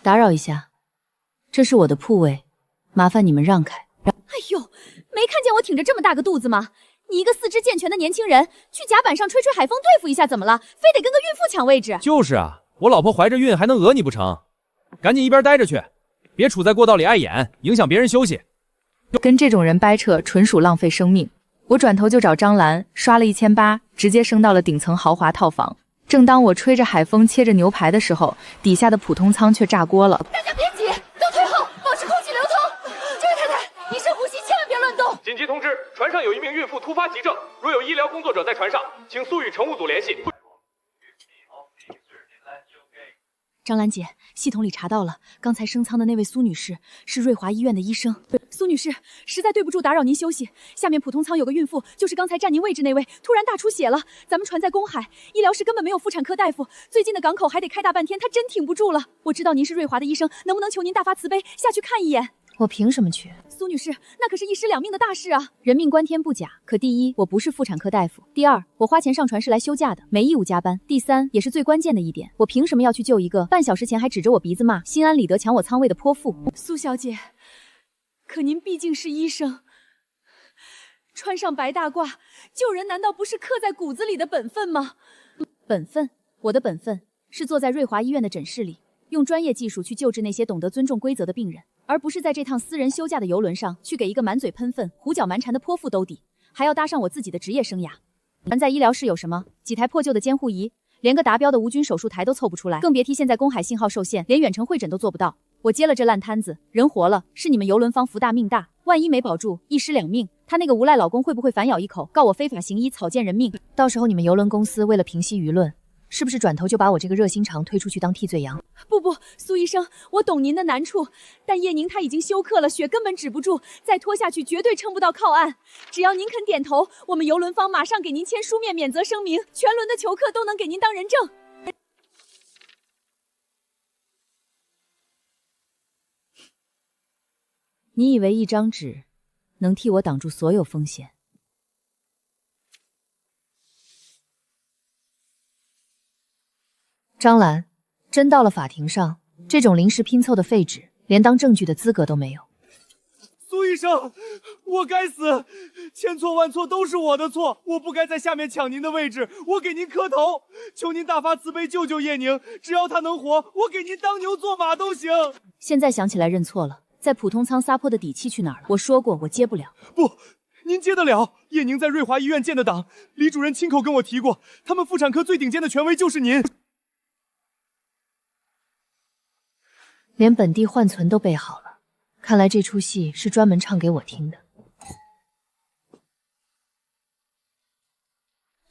打扰一下，这是我的铺位，麻烦你们让开。哎呦，没看见我挺着这么大个肚子吗？你一个四肢健全的年轻人，去甲板上吹吹海风对付一下怎么了？非得跟个孕妇抢位置？就是啊，我老婆怀着孕还能讹你不成？赶紧一边待着去，别杵在过道里碍眼，影响别人休息。跟这种人掰扯，纯属浪费生命。我转头就找张兰，刷了1800，直接升到了顶层豪华套房。正当我吹着海风切着牛排的时候，底下的普通舱却炸锅了。大家别急，都退后，保持空气流通。这位太太，你深呼吸，千万别乱动。紧急通知，船上有一名孕妇突发急症，若有医疗工作者在船上，请速与乘务组联系。张兰姐，系统里查到了，刚才升舱的那位苏女士是瑞华医院的医生。苏女士，实在对不住打扰您休息。下面普通舱有个孕妇，就是刚才占您位置那位，突然大出血了。咱们船在公海，医疗室根本没有妇产科大夫，最近的港口还得开大半天，她真挺不住了。我知道您是瑞华的医生，能不能求您大发慈悲下去看一眼？我凭什么去？苏女士，那可是一尸两命的大事啊！人命关天不假，可第一，我不是妇产科大夫；第二，我花钱上船是来休假的，没义务加班；第三，也是最关键的一点，我凭什么要去救一个半小时前还指着我鼻子骂、心安理得抢我舱位的泼妇？苏小姐，可您毕竟是医生，穿上白大褂，救人难道不是刻在骨子里的本分吗？本分？我的本分是坐在瑞华医院的诊室里，用专业技术去救治那些懂得尊重规则的病人。而不是在这趟私人休假的游轮上去给一个满嘴喷粪、胡搅蛮缠的泼妇兜底，还要搭上我自己的职业生涯。咱在医疗室有什么？几台破旧的监护仪，连个达标的无菌手术台都凑不出来，更别提现在公海信号受限，连远程会诊都做不到。我接了这烂摊子，人活了是你们游轮方福大命大，万一没保住，一尸两命，她那个无赖老公会不会反咬一口，告我非法行医、草菅人命？到时候你们游轮公司为了平息舆论，是不是转头就把我这个热心肠推出去当替罪羊？不，苏医生，我懂您的难处，但叶宁她已经休克了，血根本止不住，再拖下去绝对撑不到靠岸。只要您肯点头，我们游轮方马上给您签书面免责声明，全轮的囚客都能给您当人证。你以为一张纸能替我挡住所有风险？张兰，真到了法庭上，这种临时拼凑的废纸，连当证据的资格都没有。苏医生，我该死，千错万错都是我的错，我不该在下面抢您的位置，我给您磕头，求您大发慈悲救救叶宁，只要她能活，我给您当牛做马都行。现在想起来认错了，在普通舱撒泼的底气去哪儿了？我说过我接不了。不，您接得了。叶宁在瑞华医院建的档，李主任亲口跟我提过，他们妇产科最顶尖的权威就是您。连本地换存都备好了，看来这出戏是专门唱给我听的。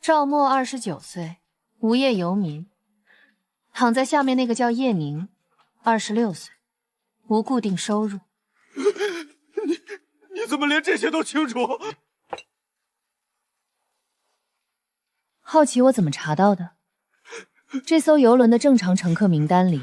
赵默29岁，无业游民，躺在下面那个叫叶宁，26岁，无固定收入。你怎么连这些都清楚？好奇我怎么查到的？这艘游轮的正常乘客名单里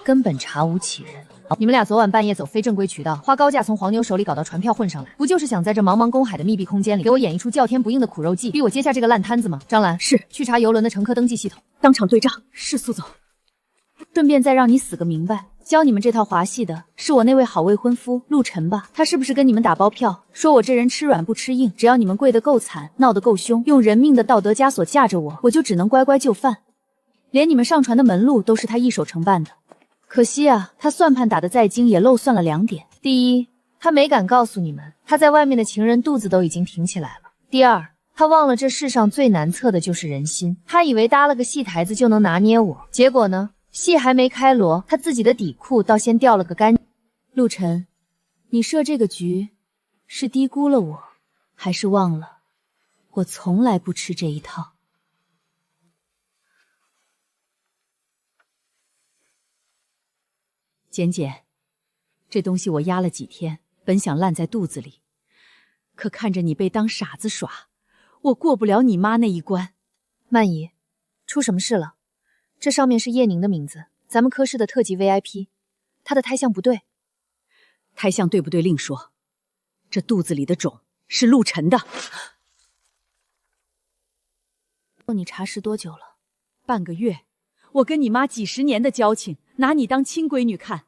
根本查无其人。你们俩昨晚半夜走非正规渠道，花高价从黄牛手里搞到船票混上来，不就是想在这茫茫公海的密闭空间里给我演一出叫天不应的苦肉计，逼我接下这个烂摊子吗？张兰，是去查游轮的乘客登记系统，当场对账。是苏总，顺便再让你死个明白。教你们这套华戏的是我那位好未婚夫陆晨吧？他是不是跟你们打包票，说我这人吃软不吃硬，只要你们跪得够惨，闹得够凶，用人命的道德枷锁架着我，我就只能乖乖就范。连你们上船的门路都是他一手承办的。可惜啊，他算盘打得再精，也漏算了2点。第一，他没敢告诉你们，他在外面的情人肚子都已经挺起来了。第二，他忘了这世上最难测的就是人心，他以为搭了个戏台子就能拿捏我，结果呢，戏还没开锣，他自己的底裤倒先掉了个干净。陆晨，你设这个局是低估了我，还是忘了我从来不吃这一套？简简，这东西我压了几天，本想烂在肚子里，可看着你被当傻子耍，我过不了你妈那一关。曼姨，出什么事了？这上面是叶宁的名字，咱们科室的特级 VIP， 她的胎相不对。胎相对不对另说，这肚子里的种是陆晨的。你查实多久了？半个月。我跟你妈几10年的交情，拿你当亲闺女看。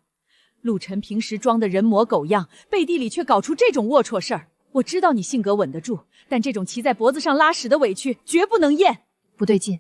陆晨平时装的人模狗样，背地里却搞出这种龌龊事儿。我知道你性格稳得住，但这种骑在脖子上拉屎的委屈绝不能咽。不对劲，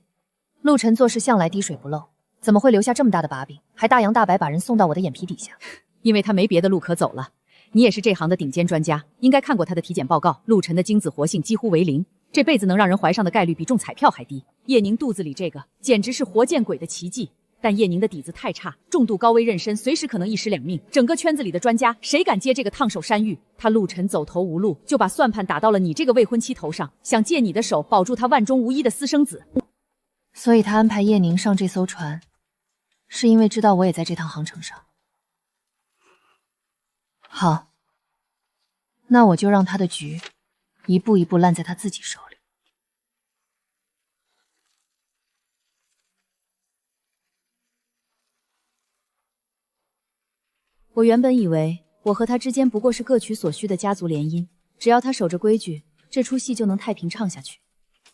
陆晨做事向来滴水不漏，怎么会留下这么大的把柄，还大摇大摆把人送到我的眼皮底下？因为他没别的路可走了。你也是这行的顶尖专家，应该看过他的体检报告。陆晨的精子活性几乎为零，这辈子能让人怀上的概率比中彩票还低。叶宁肚子里这个简直是活见鬼的奇迹。但叶宁的底子太差，重度高危妊娠，随时可能一尸两命。整个圈子里的专家，谁敢接这个烫手山芋？他陆晨走投无路，就把算盘打到了你这个未婚妻头上，想借你的手保住他万中无一的私生子。所以他安排叶宁上这艘船，是因为知道我也在这趟航程上。好，那我就让他的局一步一步烂在他自己手里。我原本以为我和他之间不过是各取所需的家族联姻，只要他守着规矩，这出戏就能太平唱下去。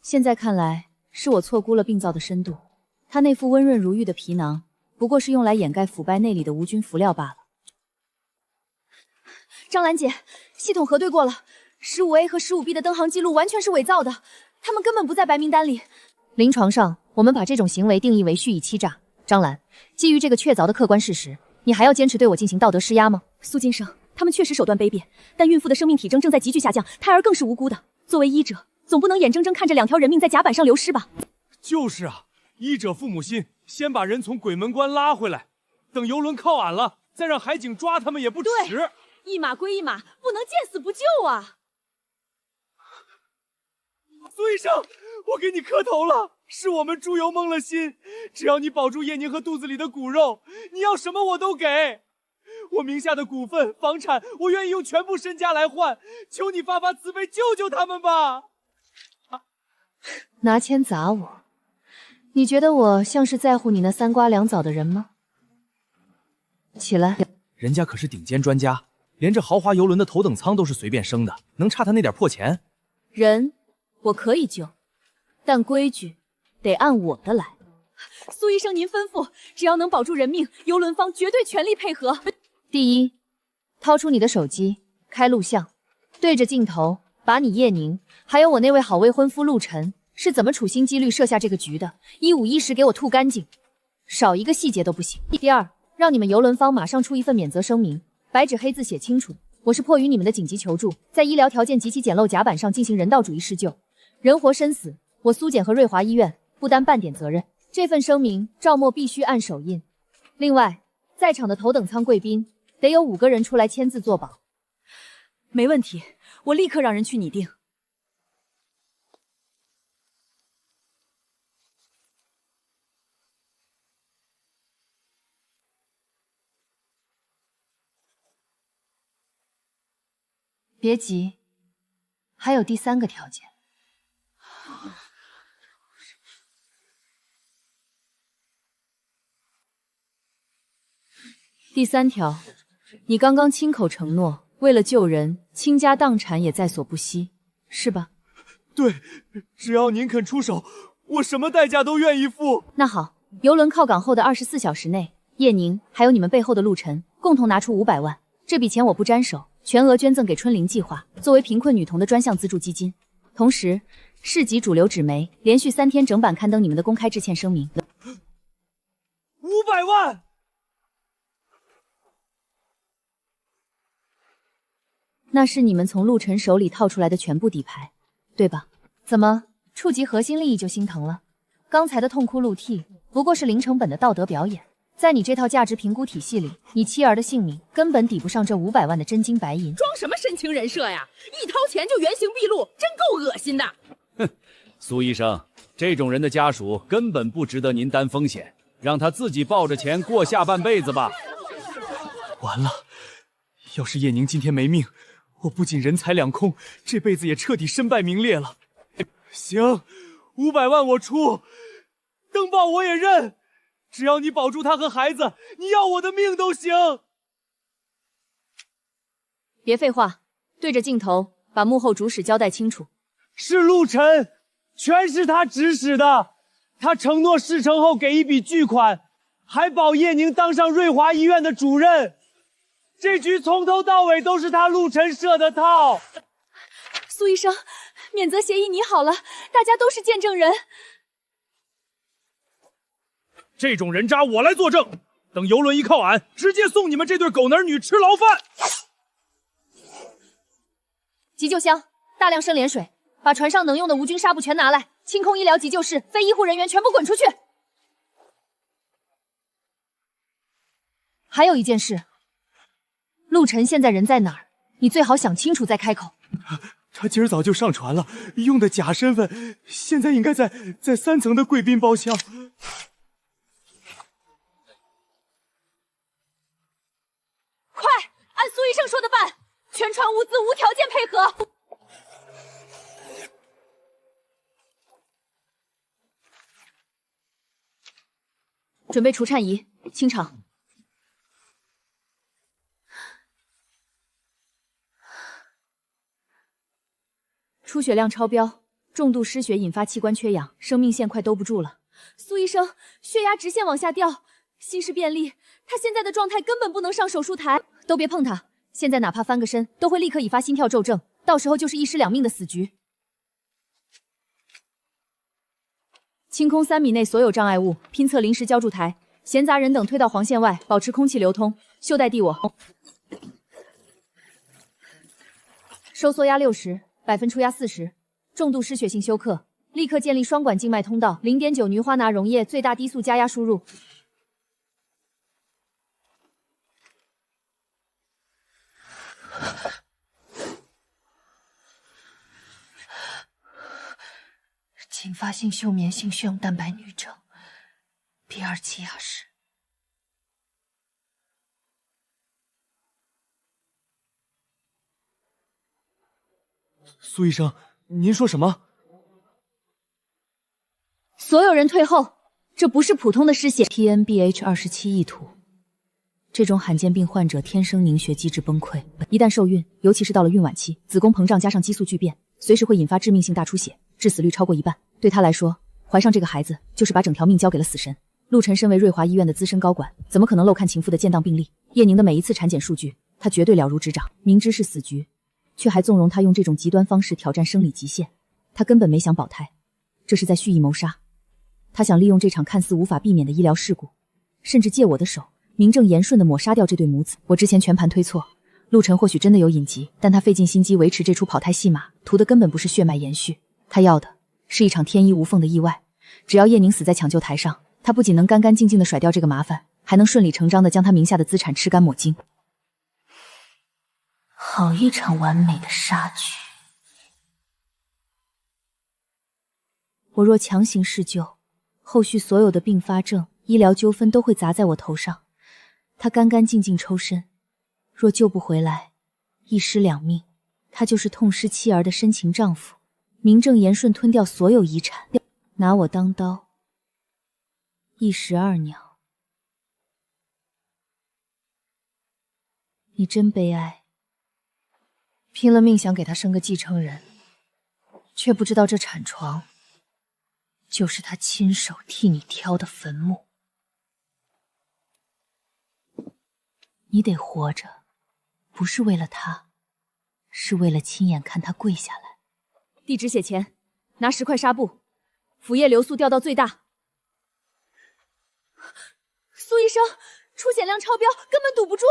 现在看来，是我错估了病灶的深度。他那副温润如玉的皮囊，不过是用来掩盖腐败内里的无菌辅料罢了。张兰姐，系统核对过了，15A 和15B 的登航记录完全是伪造的，他们根本不在白名单里。临床上，我们把这种行为定义为蓄意欺诈。张兰，基于这个确凿的客观事实，你还要坚持对我进行道德施压吗？苏金生，他们确实手段卑劣，但孕妇的生命体征正在急剧下降，胎儿更是无辜的。作为医者，总不能眼睁睁看着2条人命在甲板上流失吧？就是啊，医者父母心，先把人从鬼门关拉回来，等游轮靠岸了，再让海警抓他们也不迟。对，一码归一码，不能见死不救啊！苏医生，我给你磕头了，是我们猪油蒙了心，只要你保住叶宁和肚子里的骨肉，你要什么我都给。我名下的股份、房产，我愿意用全部身家来换，求你发发慈悲，救救他们吧！拿钱砸我，你觉得我像是在乎你那3瓜2枣的人吗？起来。人家可是顶尖专家，连这豪华游轮的头等舱都是随便升的，能差他那点破钱？人我可以救，但规矩得按我的来。苏医生，您吩咐，只要能保住人命，游轮方绝对全力配合。第一，掏出你的手机，开录像，对着镜头，把你叶宁，还有我那位好未婚夫陆晨是怎么处心积虑设下这个局的，一五一十给我吐干净，少一个细节都不行。第二，让你们游轮方马上出一份免责声明，白纸黑字写清楚，我是迫于你们的紧急求助，在医疗条件极其简陋甲板上进行人道主义施救，人活生死，我苏检和瑞华医院不担半点责任。这份声明赵默必须按手印。另外，在场的头等舱贵宾得有5个人出来签字作保。没问题，我立刻让人去拟定。别急，还有第3个条件。第3条，你刚刚亲口承诺，为了救人，倾家荡产也在所不惜，是吧？对，只要您肯出手，我什么代价都愿意付。那好，游轮靠港后的24小时内，叶宁还有你们背后的陆晨共同拿出500万，这笔钱我不沾手，全额捐赠给春玲计划，作为贫困女童的专项资助基金。同时，市级主流纸媒连续3天整版刊登你们的公开致歉声明。500万！那是你们从陆晨手里套出来的全部底牌，对吧？怎么触及核心利益就心疼了？刚才的痛哭流涕不过是零成本的道德表演，在你这套价值评估体系里，你妻儿的性命根本抵不上这500万的真金白银。装什么深情人设呀？一掏钱就原形毕露，真够恶心的。哼，苏医生，这种人的家属根本不值得您担风险，让他自己抱着钱过下半辈子吧。完了，要是叶宁今天没命，我不仅人财两空，这辈子也彻底身败名裂了。行，500万我出，登报我也认，只要你保住他和孩子，你要我的命都行。别废话，对着镜头把幕后主使交代清楚。是陆晨，全是他指使的。他承诺事成后给一笔巨款，还保叶宁当上瑞华医院的主任。这局从头到尾都是他陆晨设的套。苏医生，免责协议拟好了，大家都是见证人。这种人渣我来作证，等游轮一靠岸，直接送你们这对狗男女吃牢饭。急救箱，大量生莲水，把船上能用的无菌纱布全拿来。清空医疗急救室，非医护人员全部滚出去。还有一件事，陆晨现在人在哪儿？你最好想清楚再开口。他今儿早就上船了，用的假身份，现在应该在3层的贵宾包厢。快，按苏医生说的办，全船物资无条件配合。准备除颤仪，清场。出血量超标，重度失血引发器官缺氧，生命线快兜不住了。苏医生，血压直线往下掉，心室便利，他现在的状态根本不能上手术台。都别碰他，现在哪怕翻个身，都会立刻引发心跳骤症，到时候就是1尸2命的死局。清空3米内所有障碍物，拼测临时浇筑台，闲杂人等推到黄线外，保持空气流通。袖带递我，收缩压60%。百分出压40%，重度失血性休克，立刻建立双管静脉通道。0.9氯花钠溶液最大低速加压输入。侵发性休眠性血红蛋白女症 ，B2气压室。苏医生，您说什么？所有人退后，这不是普通的失血 ，TNBH27 意图。这种罕见病患者天生凝血机制崩溃，一旦受孕，尤其是到了孕晚期，子宫膨胀加上激素巨变，随时会引发致命性大出血，致死率超过1半。对他来说，怀上这个孩子就是把整条命交给了死神。陆晨身为瑞华医院的资深高管，怎么可能漏看情妇的建档病例？叶宁的每一次产检数据，他绝对了如指掌。明知是死局，却还纵容他用这种极端方式挑战生理极限，他根本没想保胎，这是在蓄意谋杀。他想利用这场看似无法避免的医疗事故，甚至借我的手，名正言顺地抹杀掉这对母子。我之前全盘推错，陆晨或许真的有隐疾，但他费尽心机维持这出跑胎戏码，图的根本不是血脉延续，他要的是一场天衣无缝的意外。只要叶宁死在抢救台上，他不仅能干干净净地甩掉这个麻烦，还能顺理成章地将他名下的资产吃干抹净。好一场完美的杀局！我若强行施救，后续所有的并发症、医疗纠纷都会砸在我头上。他干干净净抽身，若救不回来，1尸2命，他就是痛失妻儿的深情丈夫，名正言顺吞掉所有遗产，拿我当刀，一石二鸟。你真悲哀。拼了命想给他生个继承人，却不知道这产床就是他亲手替你挑的坟墓。你得活着，不是为了他，是为了亲眼看他跪下来。递止血钳，拿10块纱布，腹液流速调到最大。苏医生，出血量超标，根本堵不住。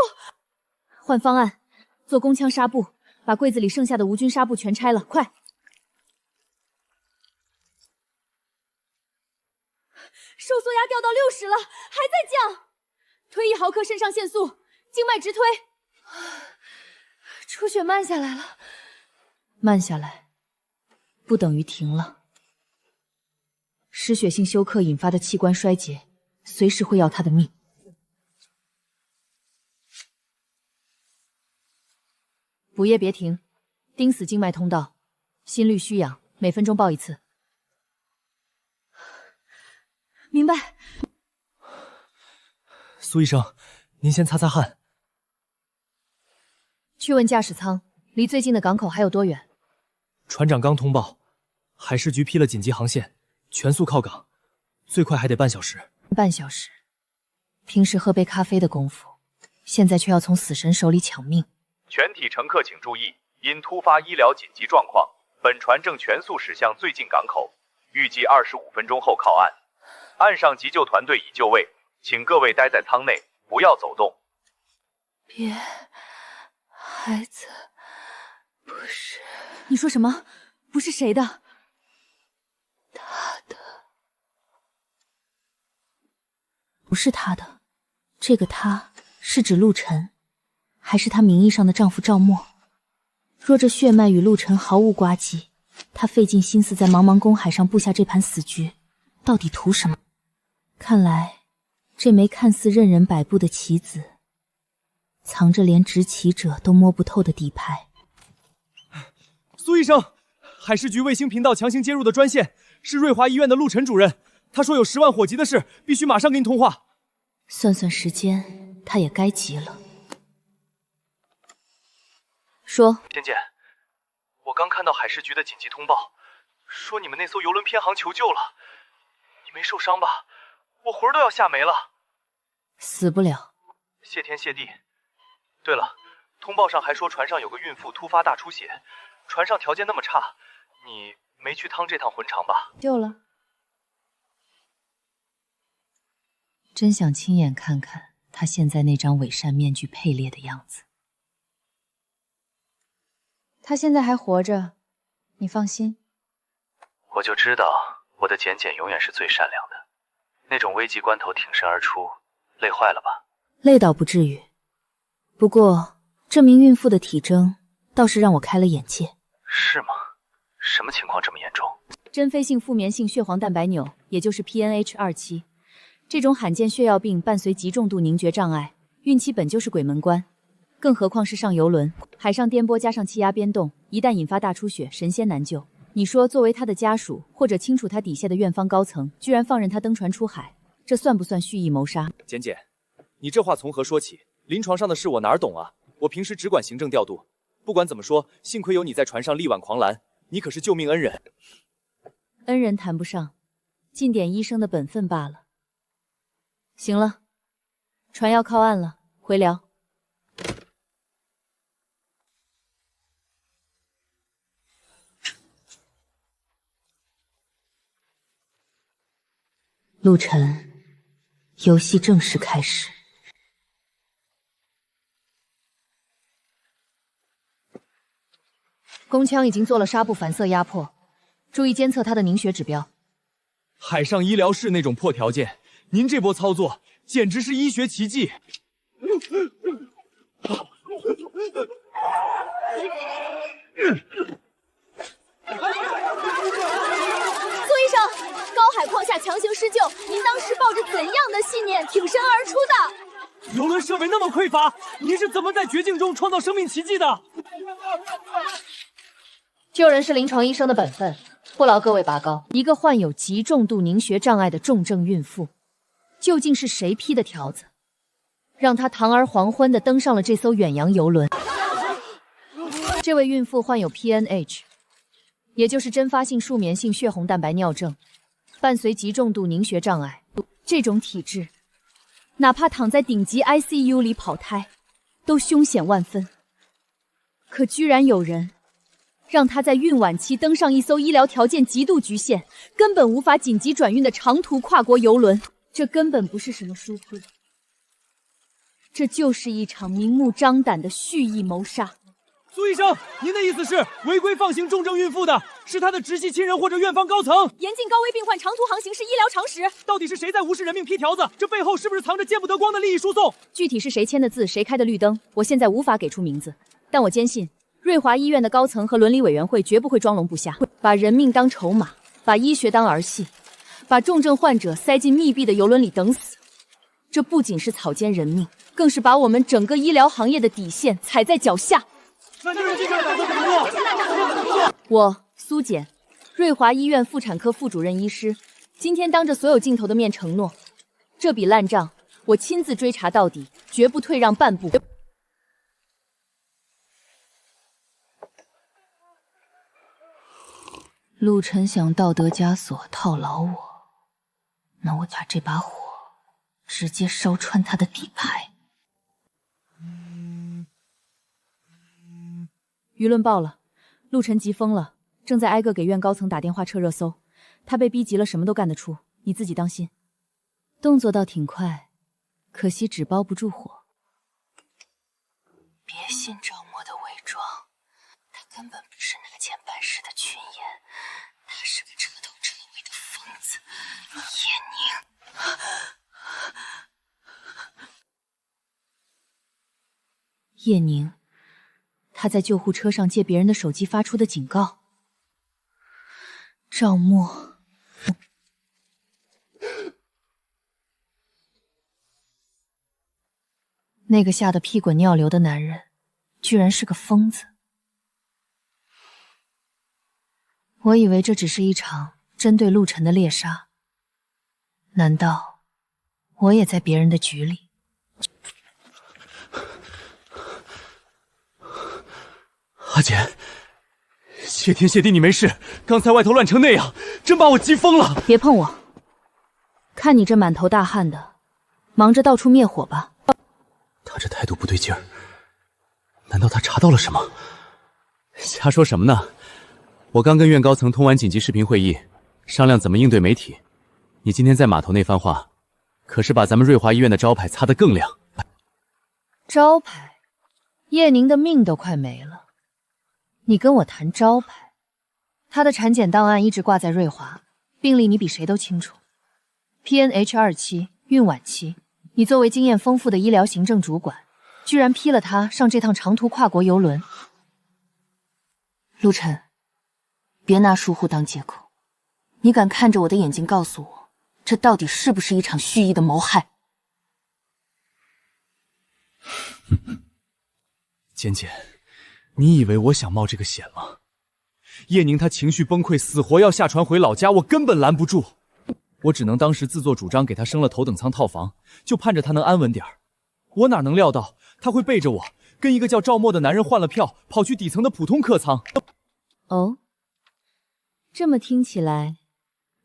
换方案，做宫腔纱布，把柜子里剩下的无菌纱布全拆了，快！收缩压掉到60了，还在降。推1毫克肾上腺素，静脉直推。出血慢下来了，慢下来不等于停了。失血性休克引发的器官衰竭，随时会要他的命。补液别停，盯死静脉通道，心率虚氧，每分钟报1次。明白。苏医生，您先擦擦汗。去问驾驶舱，离最近的港口还有多远？船长刚通报，海事局批了紧急航线，全速靠港，最快还得半小时。半小时，平时喝杯咖啡的功夫，现在却要从死神手里抢命。全体乘客请注意，因突发医疗紧急状况，本船正全速驶向最近港口，预计25分钟后靠岸。岸上急救团队已就位，请各位待在舱内，不要走动。别，孩子，不是。你说什么？不是谁的？他的。不是他的。这个他是指陆晨，还是他名义上的丈夫赵默？若这血脉与陆晨毫无瓜葛，他费尽心思在茫茫公海上布下这盘死局，到底图什么？看来这枚看似任人摆布的棋子，藏着连执棋者都摸不透的底牌。苏医生，海事局卫星频道强行接入的专线是瑞华医院的陆晨主任，他说有10万火急的事，必须马上跟你通话。算算时间，他也该急了。说，简简，我刚看到海事局的紧急通报，说你们那艘游轮偏航求救了。你没受伤吧？我魂都要吓没了。死不了。谢天谢地。对了，通报上还说船上有个孕妇突发大出血，船上条件那么差，你没去趟这趟浑肠吧？救了。真想亲眼看看他现在那张伪善面具配列的样子。他现在还活着，你放心。我就知道我的简简永远是最善良的，那种危急关头挺身而出，累坏了吧？累倒不至于，不过这名孕妇的体征倒是让我开了眼界。是吗？什么情况这么严重？真非性负棉性血黄蛋白扭，也就是 PNH27。这种罕见血药病伴随极重度凝决障碍，孕期本就是鬼门关，更何况是上游轮，海上颠簸加上气压变动，一旦引发大出血，神仙难救。你说，作为他的家属或者清楚他底下的院方高层，居然放任他登船出海，这算不算蓄意谋杀？简简，你这话从何说起？临床上的事我哪儿懂啊？我平时只管行政调度。不管怎么说，幸亏有你在船上力挽狂澜，你可是救命恩人。恩人谈不上，尽点医生的本分罢了。行了，船要靠岸了，回聊。陆晨，游戏正式开始。弓枪已经做了纱布反射压迫，注意监测它的凝血指标。海上医疗室那种破条件，您这波操作简直是医学奇迹。苏医生，高海况下强行施救，您当时抱着怎样的信念挺身而出的？游轮设备那么匮乏，您是怎么在绝境中创造生命奇迹的？救人是临床医生的本分，不劳各位拔高。一个患有极重度凝血障碍的重症孕妇，究竟是谁批的条子，让她堂而皇昏地登上了这艘远洋游轮？这位孕妇患有 PNH， 也就是真发性数棉性血红蛋白尿症，伴随极重度凝血障碍。这种体质，哪怕躺在顶级 ICU 里跑胎，都凶险万分。可居然有人让她在孕晚期登上一艘医疗条件极度局限、根本无法紧急转运的长途跨国游轮，这根本不是什么疏忽，这就是一场明目张胆的蓄意谋杀。苏医生，您的意思是违规放行重症孕妇的是他的直系亲人或者院方高层？严禁高危病患长途航行是医疗常识。到底是谁在无视人命批条子？这背后是不是藏着见不得光的利益输送？具体是谁签的字，谁开的绿灯，我现在无法给出名字，但我坚信瑞华医院的高层和伦理委员会绝不会装聋不瞎，把人命当筹码，把医学当儿戏，把重症患者塞进密闭的游轮里等死。这不仅是草菅人命，更是把我们整个医疗行业的底线踩在脚下。那这种记者打算怎么做？我苏简，瑞华医院妇产科副主任医师，今天当着所有镜头的面承诺，这笔烂账我亲自追查到底，绝不退让半步。陆晨想道德枷锁套牢我，那我把这把火直接烧穿他的底牌。舆论爆了，陆晨急疯了，正在挨个给院高层打电话撤热搜。他被逼急了，什么都干得出，你自己当心。动作倒挺快，可惜纸包不住火。别信赵默的伪装，他根本不是拿钱办事的群演，他是个彻头彻尾的疯子。叶宁，他在救护车上借别人的手机发出的警告。赵默，那个吓得屁滚尿流的男人，居然是个疯子。我以为这只是一场针对陆晨的猎杀，难道我也在别人的局里？阿简，谢天谢地你没事，刚才外头乱成那样，真把我急疯了。别碰我！看你这满头大汗的，忙着到处灭火吧。他这态度不对劲儿，难道他查到了什么？瞎说什么呢？我刚跟院高层通完紧急视频会议，商量怎么应对媒体。你今天在码头那番话，可是把咱们瑞华医院的招牌擦得更亮。招牌？叶宁的命都快没了，你跟我谈招牌？他的产检档案一直挂在瑞华，病历你比谁都清楚。PNH27孕晚期，你作为经验丰富的医疗行政主管，居然批了他上这趟长途跨国邮轮。陆晨，别拿疏忽当借口，你敢看着我的眼睛告诉我，这到底是不是一场蓄意的谋害？简简，你以为我想冒这个险吗？叶宁他情绪崩溃，死活要下船回老家，我根本拦不住。我只能当时自作主张给他升了头等舱套房，就盼着他能安稳点儿。我哪能料到他会背着我，跟一个叫赵默的男人换了票，跑去底层的普通客舱。哦，这么听起来，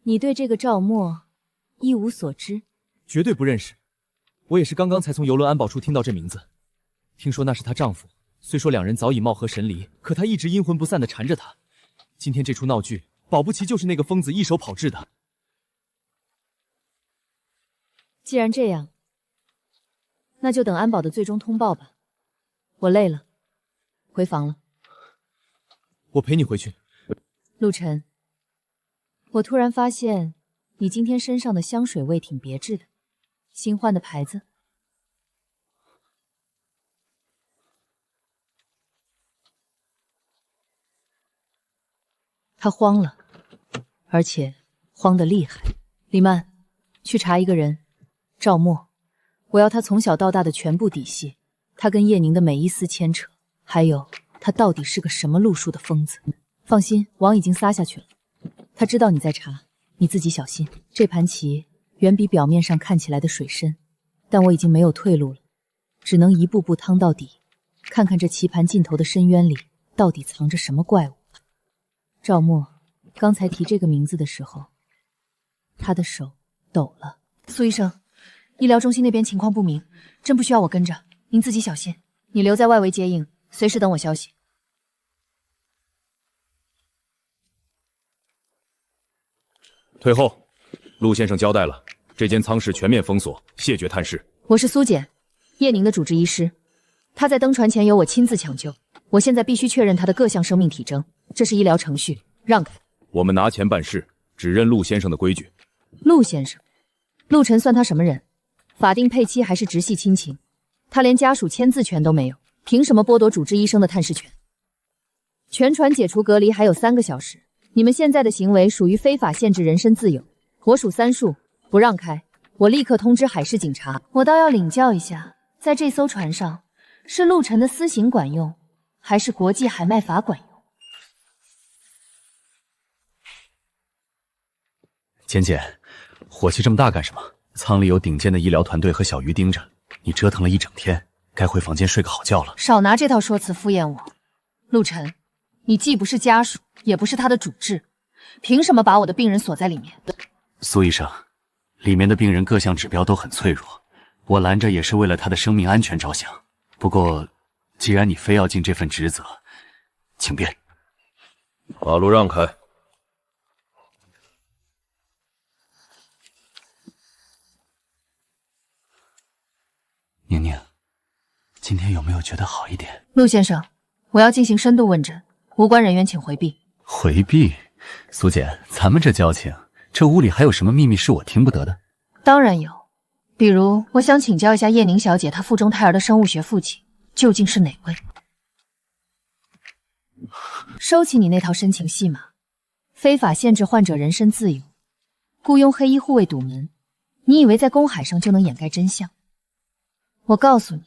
你对这个赵默一无所知？绝对不认识，我也是刚刚才从邮轮安保处听到这名字。听说那是她丈夫，虽说两人早已貌合神离，可他一直阴魂不散地缠着她。今天这出闹剧，保不齐就是那个疯子一手炮制的。既然这样，那就等安保的最终通报吧。我累了，回房了。我陪你回去。陆晨，我突然发现你今天身上的香水味挺别致的，新换的牌子？他慌了，而且慌得厉害。李曼，去查一个人，赵默，我要他从小到大的全部底细，他跟叶宁的每一丝牵扯，还有他到底是个什么路数的疯子。放心，网已经撒下去了，他知道你在查，你自己小心。这盘棋远比表面上看起来的水深，但我已经没有退路了，只能一步步趟到底，看看这棋盘尽头的深渊里到底藏着什么怪物。赵默，刚才提这个名字的时候，他的手抖了。苏医生，医疗中心那边情况不明，真不需要我跟着，您自己小心。你留在外围接应，随时等我消息。退后，陆先生交代了，这间舱室全面封锁，谢绝探视。我是苏简，叶宁的主治医师，他在登船前由我亲自抢救，我现在必须确认他的各项生命体征，这是医疗程序，让开。我们拿钱办事，只认陆先生的规矩。陆先生，陆晨算他什么人？法定配妻还是直系亲情？他连家属签字权都没有，凭什么剥夺主治医生的探视权？全船解除隔离还有3个小时，你们现在的行为属于非法限制人身自由。我数3数，不让开，我立刻通知海事警察。我倒要领教一下，在这艘船上，是陆晨的私刑管用，还是国际海卖法管用？简简，火气这么大干什么？舱里有顶尖的医疗团队和小鱼盯着，你折腾了一整天，该回房间睡个好觉了。少拿这套说辞敷衍我，陆晨，你既不是家属，也不是他的主治，凭什么把我的病人锁在里面？苏医生，里面的病人各项指标都很脆弱，我拦着也是为了他的生命安全着想。不过，既然你非要尽这份职责，请便。把路让开。宁宁，今天有没有觉得好一点？陆先生，我要进行深度问诊，无关人员请回避。回避？苏姐，咱们这交情，这屋里还有什么秘密是我听不得的？当然有，比如我想请教一下叶宁小姐，她腹中胎儿的生物学父亲究竟是哪位？收起你那套深情戏码，非法限制患者人身自由，雇佣黑衣护卫堵门，你以为在公海上就能掩盖真相？我告诉你，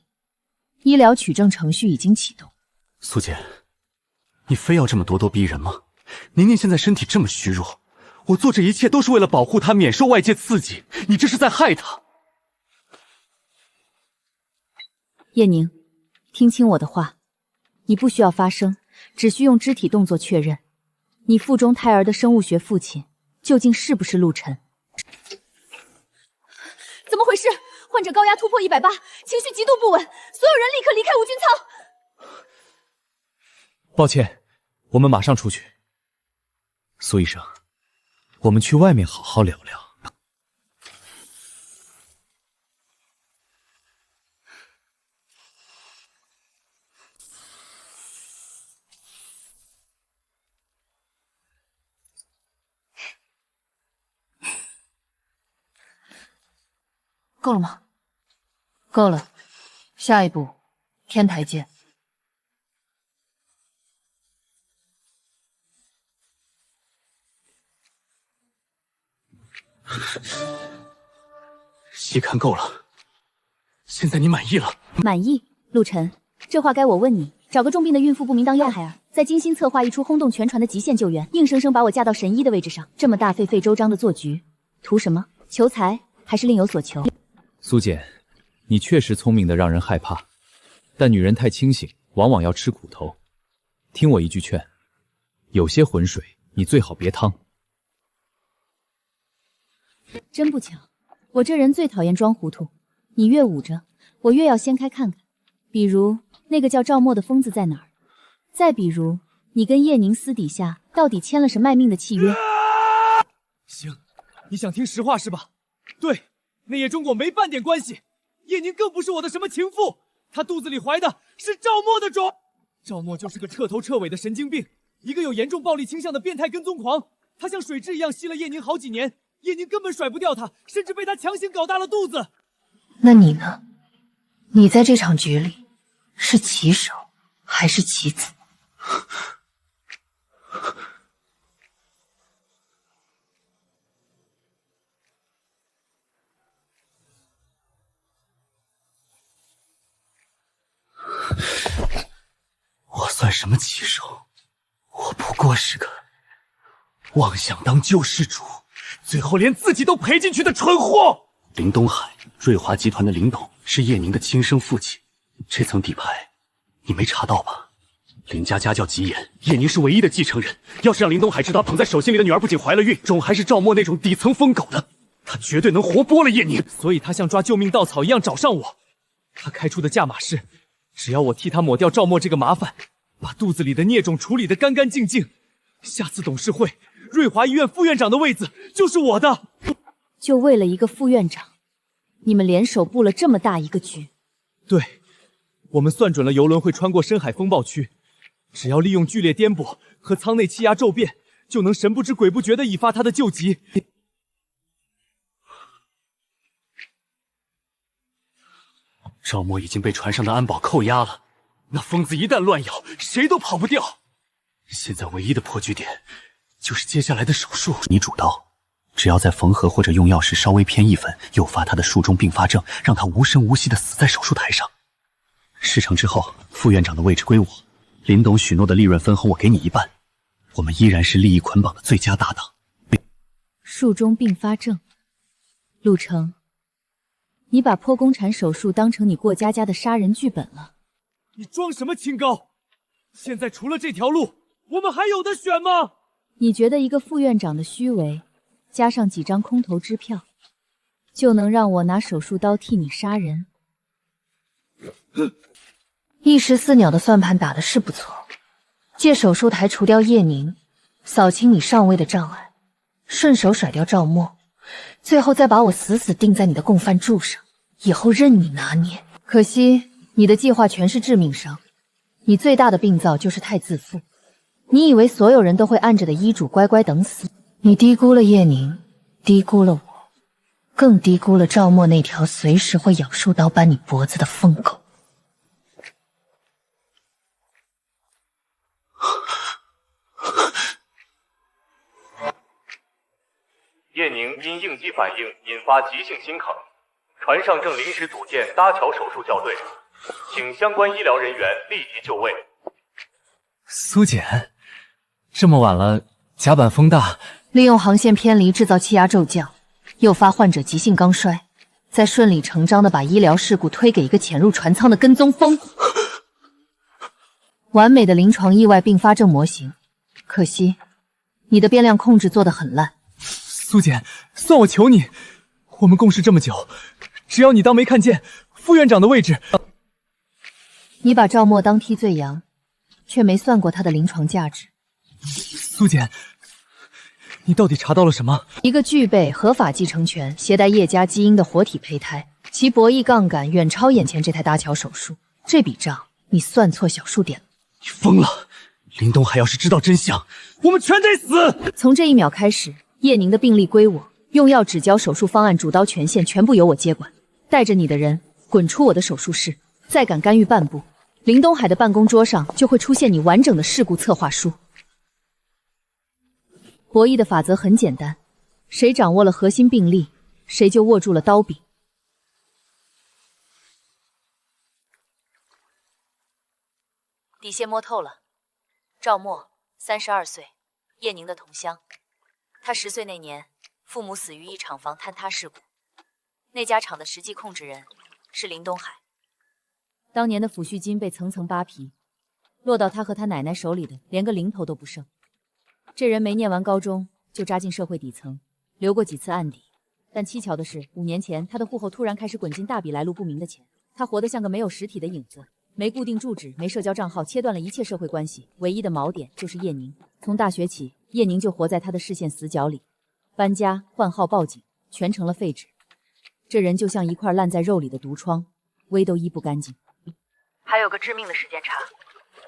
医疗取证程序已经启动。苏姐，你非要这么咄咄逼人吗？宁宁现在身体这么虚弱，我做这一切都是为了保护她免受外界刺激，你这是在害她。叶宁，听清我的话，你不需要发声，只需用肢体动作确认，你腹中胎儿的生物学父亲究竟是不是陆晨？怎么回事？患者高压突破180，情绪极度不稳，所有人立刻离开无菌舱。抱歉，我们马上出去。苏医生，我们去外面好好聊聊。够了吗？够了，下一步，天台见。戏看够了，现在你满意了？满意，陆晨，这话该我问你。找个重病的孕妇不明当要害儿，再精心策划一出轰动全船的极限救援，硬生生把我架到神医的位置上，这么大费周章的做局，图什么？求财还是另有所求？苏姐，你确实聪明的让人害怕，但女人太清醒，往往要吃苦头。听我一句劝，有些浑水你最好别趟。真不巧，我这人最讨厌装糊涂，你越捂着，我越要掀开看看。比如那个叫赵默的疯子在哪儿？再比如你跟叶宁私底下到底签了什么卖命的契约？行，你想听实话是吧？对，那叶中果没半点关系，叶宁更不是我的什么情妇，她肚子里怀的是赵默的种。赵默就是个彻头彻尾的神经病，一个有严重暴力倾向的变态跟踪狂。他像水蛭一样吸了叶宁好几年，叶宁根本甩不掉他，甚至被他强行搞大了肚子。那你呢？你在这场局里是棋手还是棋子？我算什么棋手？我不过是个妄想当救世主，最后连自己都赔进去的蠢货。林东海，瑞华集团的林董，是叶宁的亲生父亲。这层底牌你没查到吧？林家家教极严，叶宁是唯一的继承人。要是让林东海知道捧在手心里的女儿不仅怀了孕，种还是赵默那种底层疯狗的，他绝对能活剥了叶宁。所以他像抓救命稻草一样找上我。他开出的价码是，只要我替他抹掉赵默这个麻烦，把肚子里的孽种处理得干干净净，下次董事会瑞华医院副院长的位子就是我的。就为了一个副院长，你们联手布了这么大一个局？对，我们算准了游轮会穿过深海风暴区，只要利用剧烈颠簸和舱内气压骤变，就能神不知鬼不觉地引发他的救急。赵默已经被船上的安保扣押了，那疯子一旦乱咬，谁都跑不掉。现在唯一的破局点就是接下来的手术。你主刀，只要在缝合或者用药时稍微偏1分，诱发他的术中并发症，让他无声无息地死在手术台上。事成之后，副院长的位置归我，林董许诺的利润分红我给你1半，我们依然是利益捆绑的最佳搭档。术中并发症，陆程，你把剖宫产手术当成你过家家的杀人剧本了？你装什么清高？现在除了这条路，我们还有的选吗？你觉得一个副院长的虚伪，加上几张空头支票，就能让我拿手术刀替你杀人。一石四鸟的算盘打的是不错，借手术台除掉叶宁，扫清你上位的障碍，顺手甩掉赵默，最后再把我死死钉在你的共犯柱上，以后任你拿捏。可惜你的计划全是致命伤，你最大的病灶就是太自负。你以为所有人都会按着的医嘱乖乖等死？你低估了叶宁，低估了我，更低估了赵默那条随时会咬树刀扳你脖子的疯狗。叶宁因应激反应引发急性心梗，船上正临时组建搭桥手术校队，请相关医疗人员立即就位。苏简，这么晚了，甲板风大，利用航线偏离制造气压骤降，诱发患者急性刚衰，再顺理成章地把医疗事故推给一个潜入船舱的跟踪疯。完美的临床意外并发症模型，可惜你的变量控制做得很烂。苏简，算我求你，我们共事这么久，只要你当没看见，副院长的位置。你把赵默当替罪羊，却没算过他的临床价值。苏简，你到底查到了什么？一个具备合法继承权、携带叶家基因的活体胚胎，其博弈杠杆远超眼前这台搭桥手术。这笔账你算错小数点了。你疯了！林东海要是知道真相，我们全得死！从这一秒开始，叶宁的病历归我，用药指交手术方案主刀权限全部由我接管。带着你的人滚出我的手术室，再敢干预半步，林东海的办公桌上就会出现你完整的事故策划书。博弈的法则很简单，谁掌握了核心病例，谁就握住了刀柄。底线摸透了，赵默，32岁，叶宁的同乡。他10岁那年，父母死于一厂房坍塌事故，那家厂的实际控制人是林东海。当年的抚恤金被层层扒皮，落到他和他奶奶手里的连个零头都不剩。这人没念完高中就扎进社会底层，留过几次案底。但蹊跷的是，5年前他的户口突然开始滚进大笔来路不明的钱，他活得像个没有实体的影子，没固定住址，没社交账号，切断了一切社会关系，唯一的锚点就是叶宁。从大学起，叶宁就活在他的视线死角里，搬家、换号、报警，全成了废纸。这人就像一块烂在肉里的毒疮，煨都医不干净。还有个致命的时间差，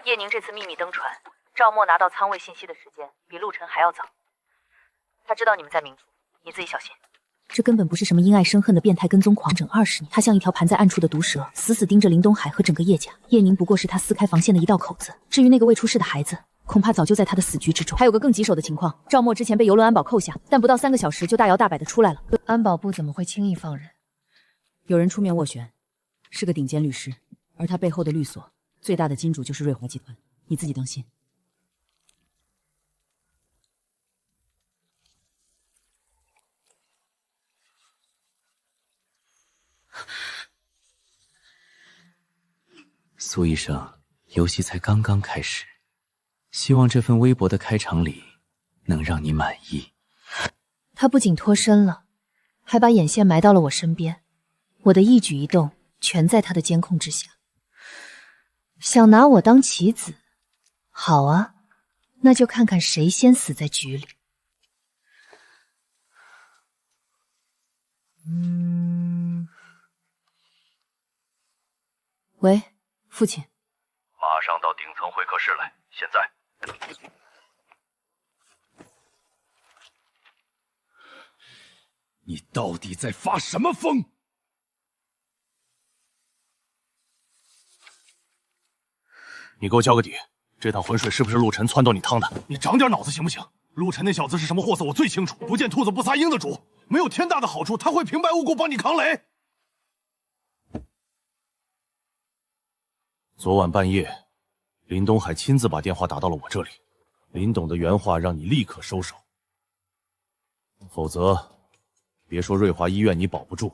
叶宁这次秘密登船，赵默拿到舱位信息的时间比陆晨还要早。他知道你们在明处，你自己小心。这根本不是什么因爱生恨的变态跟踪狂，整20年，他像一条盘在暗处的毒蛇，死死盯着林东海和整个叶家。叶宁不过是他撕开防线的一道口子，至于那个未出世的孩子，恐怕早就在他的死局之中。还有个更棘手的情况，赵默之前被邮轮安保扣下，但不到3个小时就大摇大摆的出来了。安保部怎么会轻易放人？有人出面斡旋，是个顶尖律师，而他背后的律所最大的金主就是瑞华集团，你自己当心。苏医生，游戏才刚刚开始，希望这份微薄的开场礼能让你满意。他不仅脱身了，还把眼线埋到了我身边，我的一举一动全在他的监控之下。想拿我当棋子？好啊，那就看看谁先死在局里。喂，父亲。马上到顶层会客室来，现在。你到底在发什么疯？你给我交个底，这趟浑水是不是陆晨撺掇你趟的？你长点脑子行不行？陆晨那小子是什么货色，我最清楚。不见兔子不撒鹰的主，没有天大的好处，他会平白无故帮你扛雷。昨晚半夜，林东海亲自把电话打到了我这里。林董的原话让你立刻收手，否则，别说瑞华医院你保不住，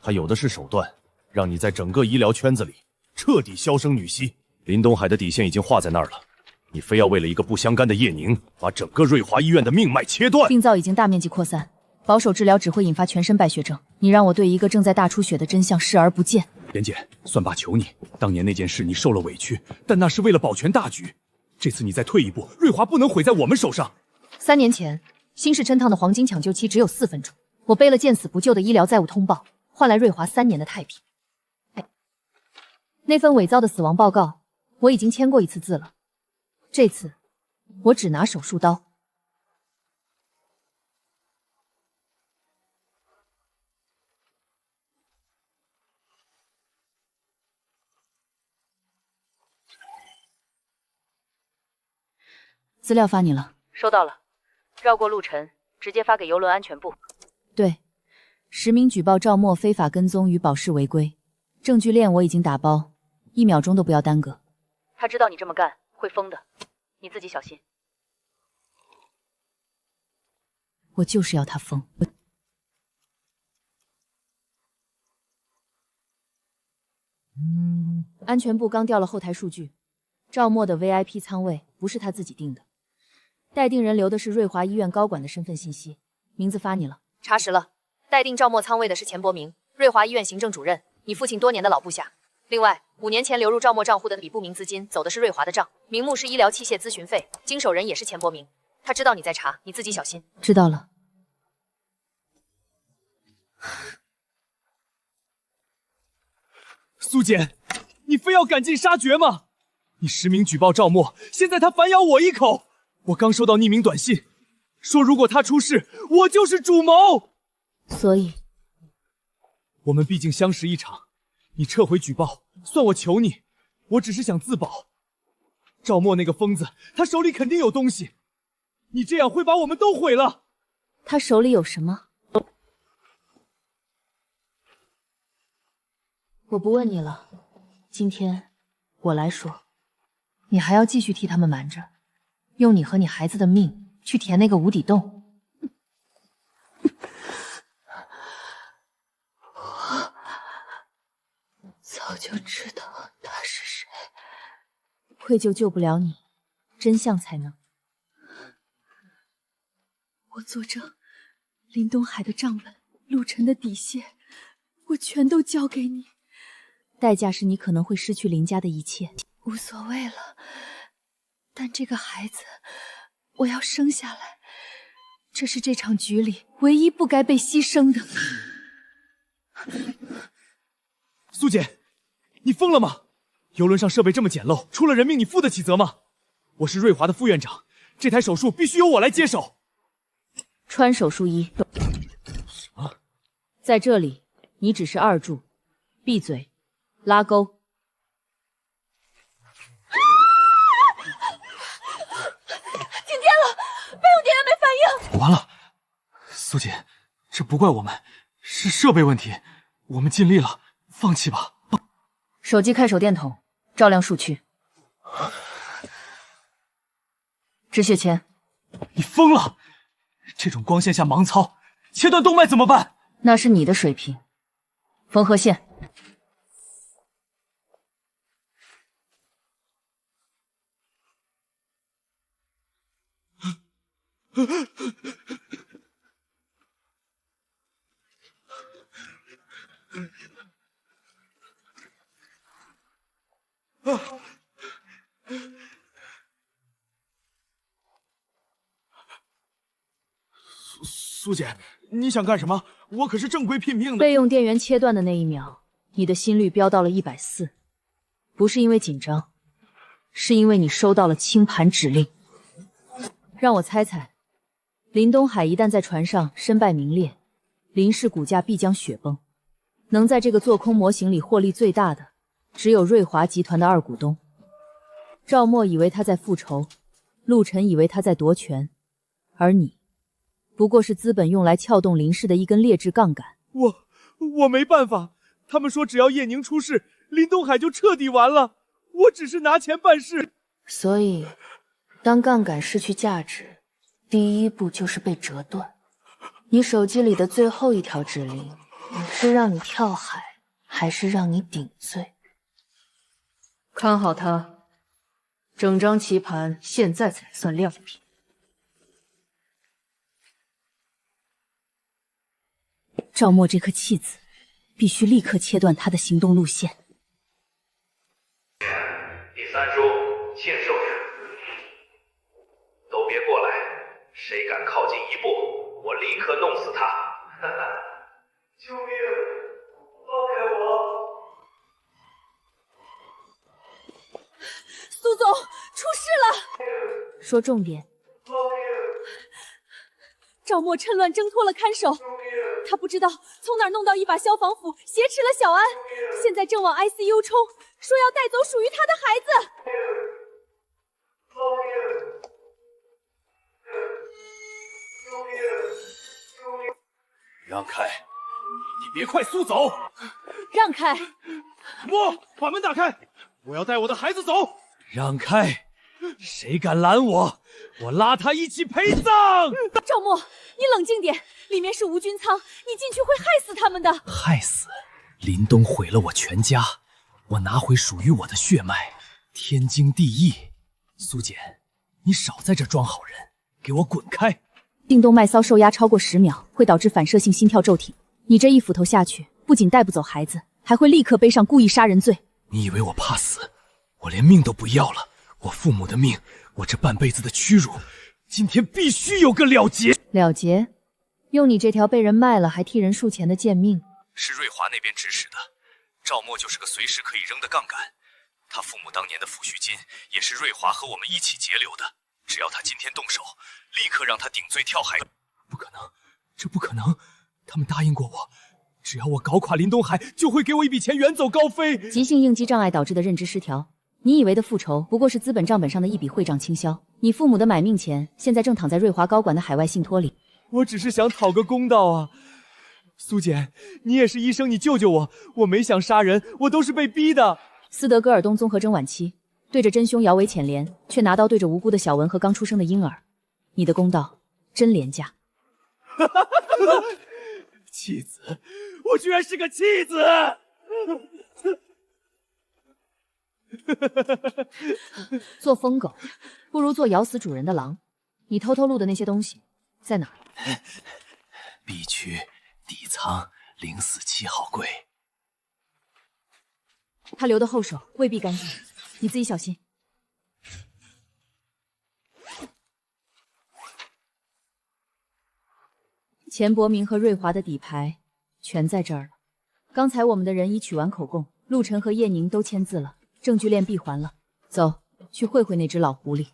他有的是手段，让你在整个医疗圈子里彻底销声匿迹。林东海的底线已经画在那儿了，你非要为了一个不相干的叶宁，把整个瑞华医院的命脉切断。病灶已经大面积扩散，保守治疗只会引发全身败血症。你让我对一个正在大出血的真相视而不见。妍姐，算罢求你，当年那件事你受了委屈，但那是为了保全大局。这次你再退一步，瑞华不能毁在我们手上。3年前，新市琛烫的黄金抢救期只有4分钟，我背了见死不救的医疗债务通报，换来瑞华3年的太平。那份伪造的死亡报告，我已经签过1次字了。这次，我只拿手术刀。资料发你了，收到了。绕过陆晨，直接发给邮轮安全部。对，实名举报赵默非法跟踪与保释违规，证据链我已经打包，1秒钟都不要耽搁。他知道你这么干会疯的，你自己小心。我就是要他疯。安全部刚调了后台数据，赵默的 VIP 舱位不是他自己订的。待定人留的是瑞华医院高管的身份信息，名字发你了。查实了，待定赵默舱位的是钱伯明，瑞华医院行政主任，你父亲多年的老部下。另外，5年前流入赵默账户的笔不明资金走的是瑞华的账，名目是医疗器械咨询费，经手人也是钱伯明。他知道你在查，你自己小心。知道了。苏简，你非要赶尽杀绝吗？你实名举报赵默，现在他反咬我一口。我刚收到匿名短信，说如果他出事，我就是主谋。所以，我们毕竟相识一场，你撤回举报，算我求你。我只是想自保。赵默那个疯子，他手里肯定有东西，你这样会把我们都毁了。他手里有什么？我不问你了，今天我来说。你还要继续替他们瞒着，用你和你孩子的命去填那个无底洞。我早就知道他是谁，愧疚救不了你，真相才能。我作证，林东海的账本，陆晨的底线，我全都交给你。代价是你可能会失去林家的一切，无所谓了。但这个孩子，我要生下来，这是这场局里唯一不该被牺牲的。苏姐，你疯了吗？游轮上设备这么简陋，出了人命你负得起责吗？我是瑞华的副院长，这台手术必须由我来接手。穿手术衣。什么？在这里，你只是2助，闭嘴。拉钩！停电了，备用电源没反应。完了，苏姐，这不怪我们，是设备问题，我们尽力了，放弃吧。手机开手电筒，照亮术区。止血钳。你疯了！这种光线下盲操，切断动脉怎么办？那是你的水平。缝合线。苏姐，你想干什么？我可是正规聘聘的。备用电源切断的那一秒，你的心率飙到了140，不是因为紧张，是因为你收到了清盘指令。让我猜猜，林东海一旦在船上身败名裂，林氏股价必将雪崩。能在这个做空模型里获利最大的，只有瑞华集团的2股东。赵默以为他在复仇，陆晨以为他在夺权，而你不过是资本用来撬动林氏的一根劣质杠杆。我没办法，他们说只要叶宁出事，林东海就彻底完了。我只是拿钱办事。所以，当杠杆失去价值，第一步就是被折断。你手机里的最后一条指令，是让你跳海，还是让你顶罪？看好它，整张棋盘现在才算亮屏。赵默这颗弃子，必须立刻切断他的行动路线。第三书，信授权，都别过来，谁敢靠近一步，我立刻弄死他！哈哈，救命！放开我！苏总，出事了！说重点。赵默趁乱挣脱了看守，他不知道从哪儿弄到一把消防斧，挟持了小安，现在正往 ICU 冲，说要带走属于他的孩子。让开！你别快速走！让开！不，把门打开！我要带我的孩子走！让开！谁敢拦我，我拉他一起陪葬！赵默，你冷静点，里面是无菌仓，你进去会害死他们的。害死？林东毁了我全家，我拿回属于我的血脉，天经地义。苏简，你少在这装好人，给我滚开！靳动脉骚受压超过10秒，会导致反射性心跳骤停。你这一斧头下去，不仅带不走孩子，还会立刻背上故意杀人罪。你以为我怕死？我连命都不要了。我父母的命，我这半辈子的屈辱，今天必须有个了结！了结？用你这条被人卖了还替人数钱的贱命？是瑞华那边指使的。赵默就是个随时可以扔的杠杆，他父母当年的抚恤金也是瑞华和我们一起节流的。只要他今天动手，立刻让他顶罪跳海。不可能，这不可能！他们答应过我，只要我搞垮林东海，就会给我一笔钱远走高飞。急性应激障碍导致的认知失调。你以为的复仇不过是资本账本上的一笔汇账清销，你父母的买命钱现在正躺在瑞华高管的海外信托里。我只是想讨个公道啊，苏简，你也是医生，你救救我！我没想杀人，我都是被逼的。斯德哥尔东综合征晚期，对着真凶摇尾乞怜，却拿刀对着无辜的小文和刚出生的婴儿，你的公道真廉价。弃子，我居然是个弃子！做疯狗，不如做咬死主人的狼。你偷偷录的那些东西在哪儿？B 区底仓047号柜。他留的后手未必干净，你自己小心。钱伯明和瑞华的底牌全在这儿了。刚才我们的人已取完口供，陆晨和叶宁都签字了。证据链闭环了，走，去会会那只老狐狸。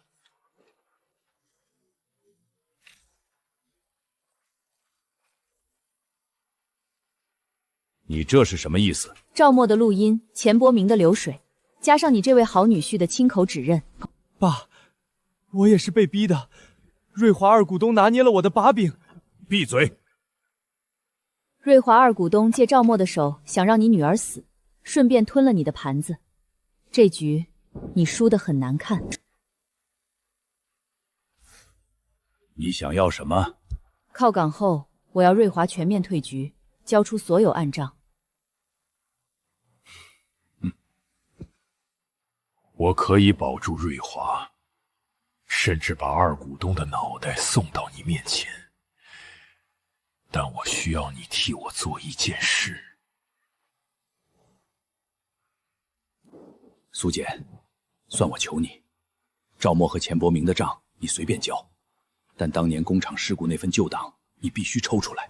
你这是什么意思？赵默的录音，钱伯明的流水，加上你这位好女婿的亲口指认。爸，我也是被逼的，瑞华二股东拿捏了我的把柄。闭嘴！瑞华二股东借赵默的手，想让你女儿死，顺便吞了你的盘子。这局你输得很难看。你想要什么？靠岗后，我要瑞华全面退局，交出所有暗账。我可以保住瑞华，甚至把二股东的脑袋送到你面前，但我需要你替我做一件事。苏简，算我求你，赵默和钱伯明的账你随便交，但当年工厂事故那份旧档你必须抽出来。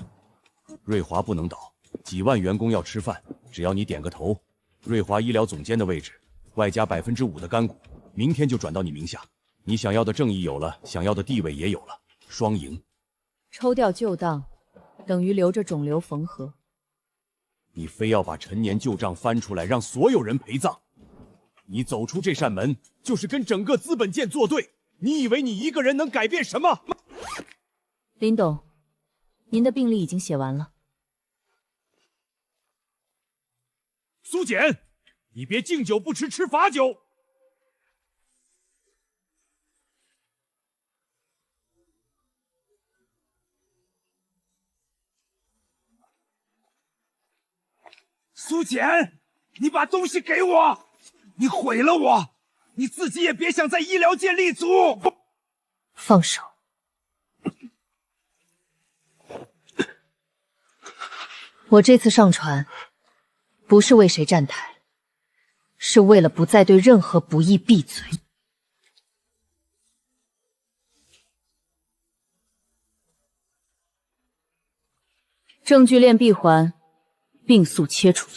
瑞华不能倒，几万员工要吃饭，只要你点个头，瑞华医疗总监的位置，外加5%的干股，明天就转到你名下。你想要的正义有了，想要的地位也有了，双赢。抽掉旧档，等于留着肿瘤缝合。你非要把陈年旧账翻出来，让所有人陪葬。你走出这扇门，就是跟整个资本界作对。你以为你一个人能改变什么？林董，您的病历已经写完了。苏简，你别敬酒不吃吃罚酒。苏简，你把东西给我！你毁了我，你自己也别想在医疗界立足。放手！我这次上船，不是为谁站台，是为了不再对任何不义闭嘴。证据链闭环，并速切除。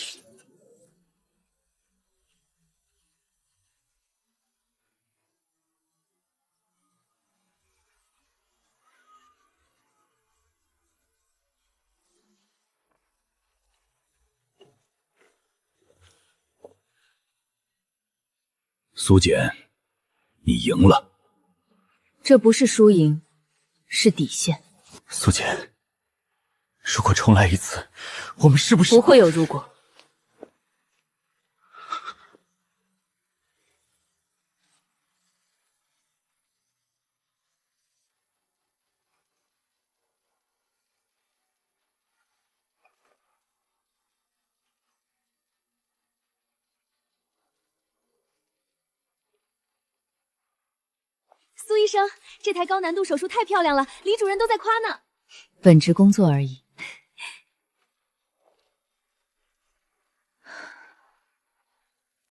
苏简，你赢了。这不是输赢，是底线。苏简，如果重来一次，我们是不是……不会有如果。苏医生，这台高难度手术太漂亮了，李主任都在夸呢。本职工作而已。